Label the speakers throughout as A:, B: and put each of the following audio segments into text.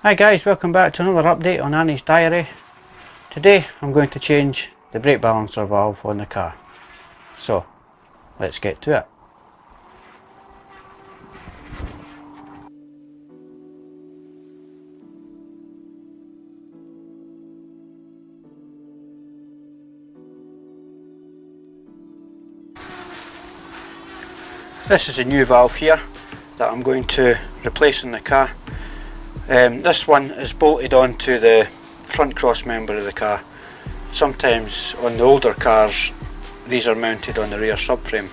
A: Hi guys, welcome back to another update on Annie's diary. Today I'm going to change the brake balancer valve on the car. So let's get to it. This is a new valve here that I'm going to replace in the car. This one is bolted onto the front cross member of the car. Sometimes on the older cars these are mounted on the rear subframe.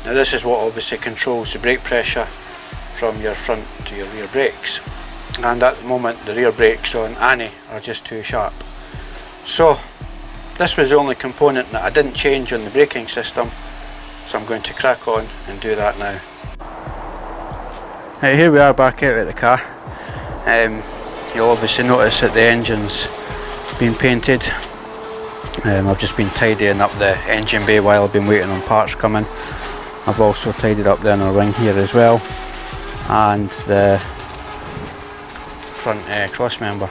A: Now this is what obviously controls the brake pressure from your front to your rear brakes, and at the moment the rear brakes on Annie are just too sharp. So this was the only component that I didn't change on the braking system, so I'm going to crack on and do that now. Right, here we are back out at the car. You'll obviously notice that the engine's been painted. I've just been tidying up the engine bay while I've been waiting on parts coming. I've also tidied up the inner ring here as well, and the front cross member.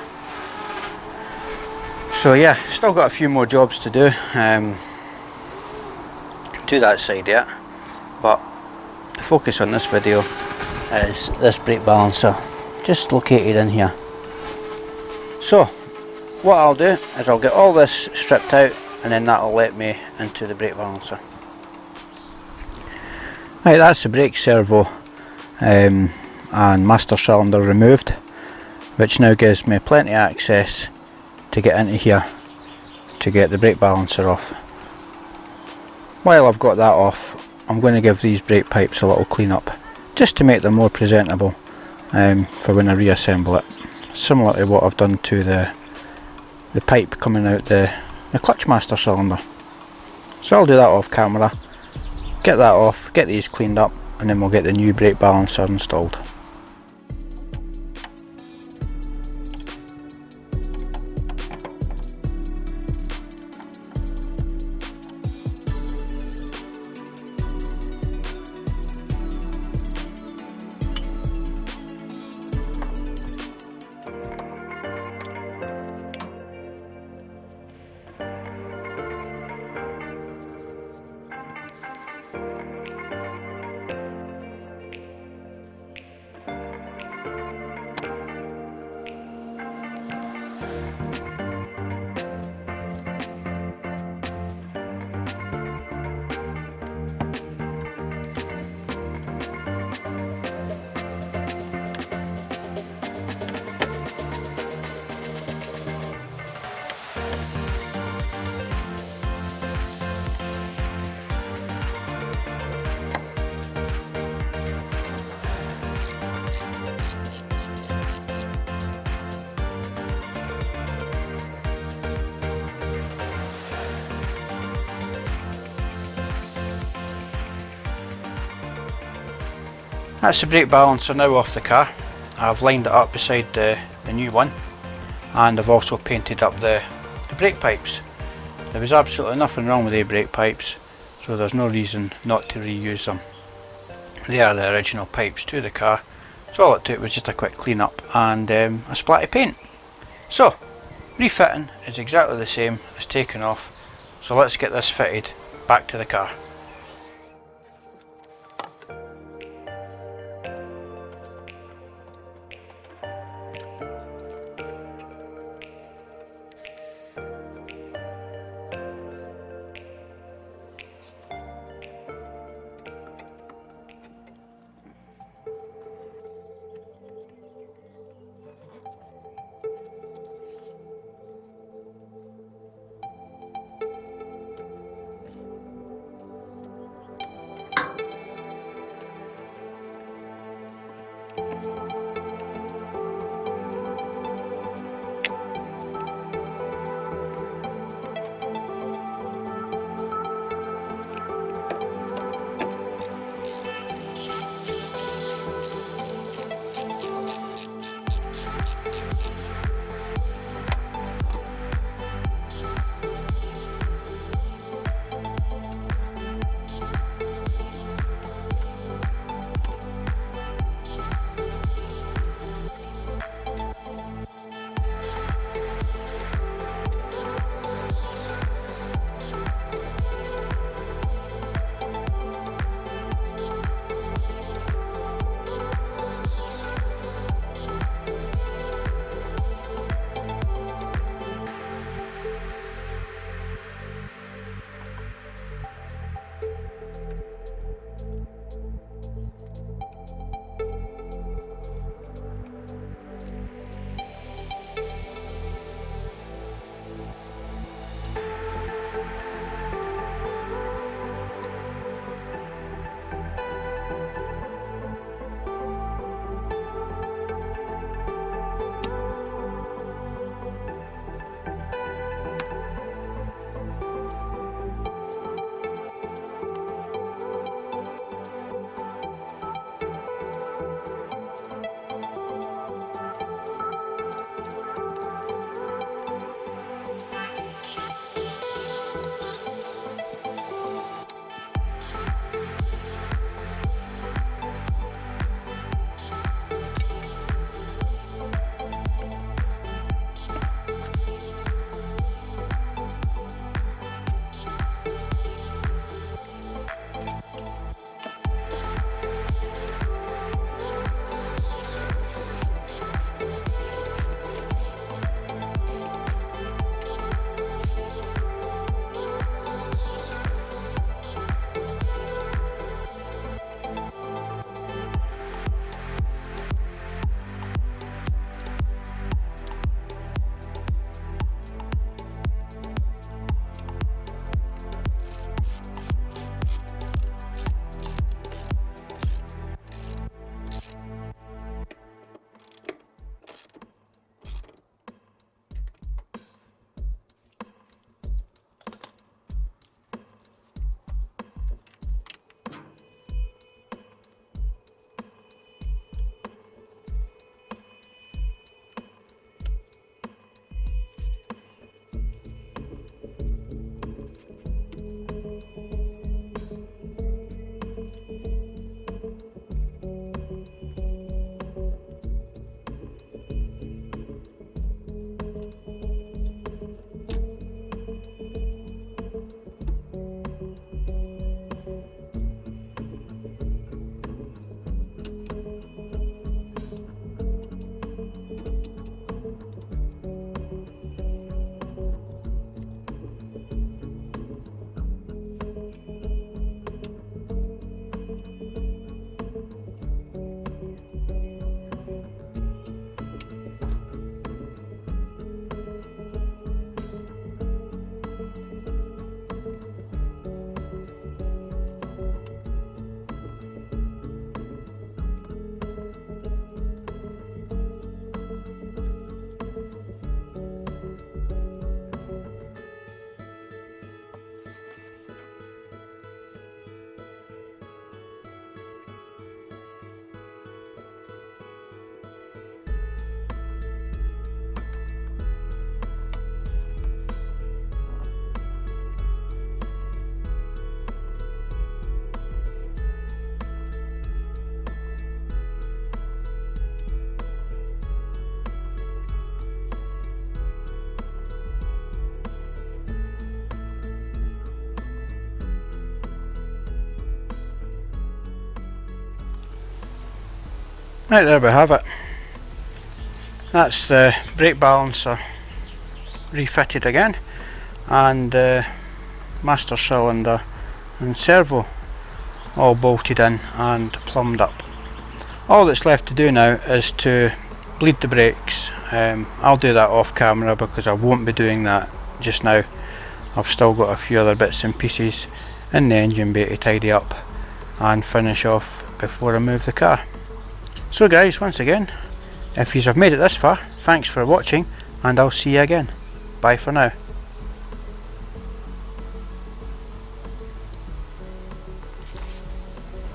A: So yeah, still got a few more jobs to do to that side yet, but the focus on this video is this brake balancer just located in here. So what I'll do is I'll get all this stripped out, and then that'll let me into the brake balancer. Right, that's the brake servo and master cylinder removed, which now gives me plenty of access to get into here to get the brake balancer off. While I've got that off, I'm going to give these brake pipes a little clean up, just to make them more presentable for when I reassemble it, similar to what I've done to the pipe coming out the clutch master cylinder. So I'll do that off camera, get that off, get these cleaned up, and then we'll get the new brake balancer installed. That's the brake balancer now off the car. I've lined it up beside the new one, and I've also painted up the brake pipes. There was absolutely nothing wrong with the brake pipes, so there's no reason not to reuse them. They are the original pipes to the car, so all it took was just a quick clean up and a splat of paint. So refitting is exactly the same as taking off, so let's get this fitted back to the car. Right, there we have it. That's the brake balancer refitted again, and master cylinder and servo all bolted in and plumbed up. All that's left to do now is to bleed the brakes. I'll do that off camera because I won't be doing that just now. I've still got a few other bits and pieces in the engine bay to tidy up and finish off before I move the car. So guys, once again, if you have made it this far, thanks for watching, and I'll see you again. Bye for now.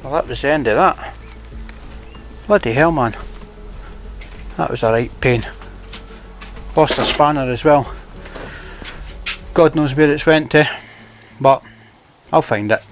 A: Well, that was the end of that. Bloody hell, man. That was a right pain. Lost a spanner as well. God knows where it's went to, but I'll find it.